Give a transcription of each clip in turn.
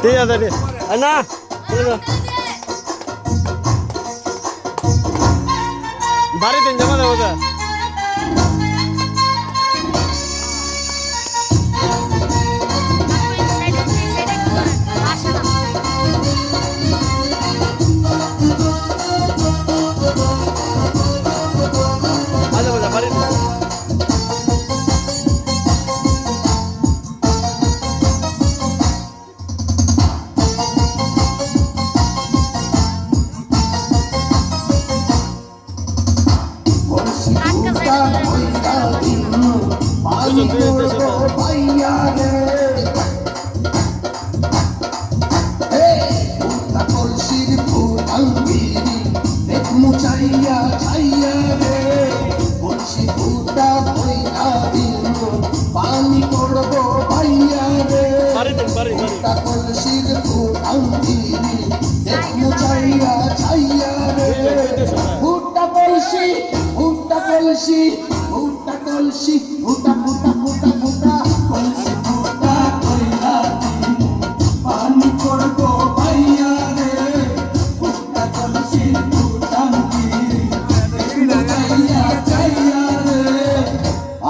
ঠিক আছে না বাড়িতে জমা দেবো স্যার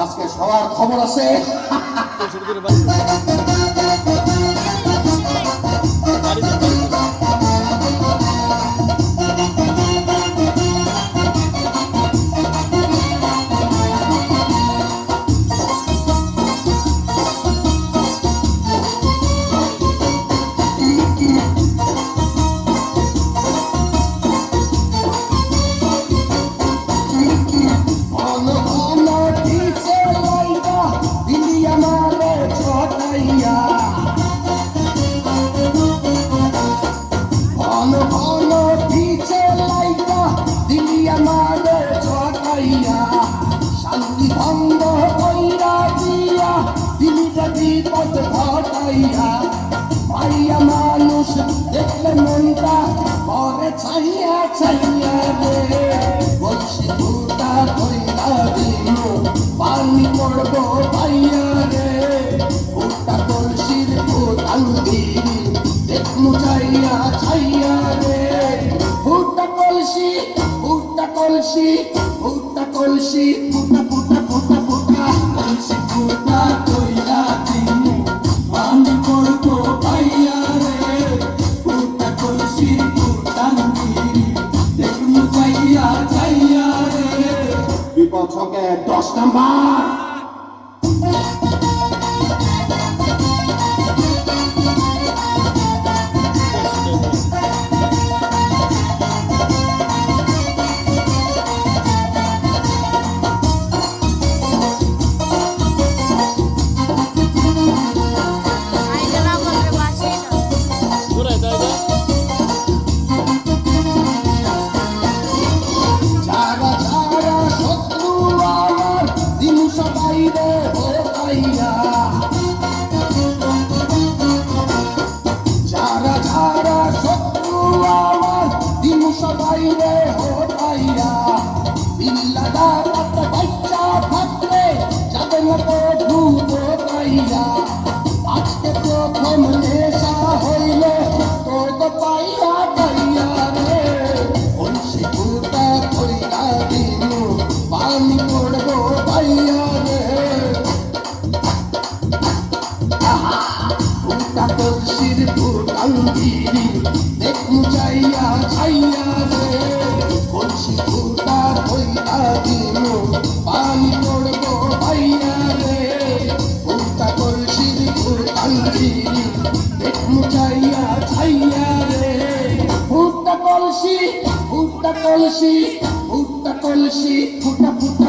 আজকে সবার খবর আছে। ভাইয়া মানুষ দেখলে মনটা পরে ছাইয়া ছাইয়া রে বলছি ফুটা কইরা দিল পানি পড়বো ভাইয়া রে ফুটা কলসির ফুটাল দিল দেখমু ছাইয়া ছাইয়া রে ফুটা কলসি ফুটা কলসি ফুটা কলসি ফুটা ফুটা ফুটা ফুটা কলসি ফুটা কইরা দিল পানি পড়বো ভাইয়া রে ফুটা কলসি ফুটাল দিল দেখমু ছাইয়া ছাইয়া রে বিপদ সঙ্গে 10 নাম্বার আজকে প্রথম নেশা হইল তোর তো পাইয়া পাইয়া রে কলসি ফুটা কইরা দিল পানি পড়বো পাইয়া রে ফুটা কলসির ফুটাল দিল দেখমু যাইয়া ছাইয়া রে কলসি ফুটা কইরা দিল পানি পড়বো পাইয়া রে ফুটা কলসির ফুটাল দিল দেখমু যাইয়া ছাইয়া রে ফুটা কলসি ফুটা কলসি ফুটা কলসি ফুটা ফুটা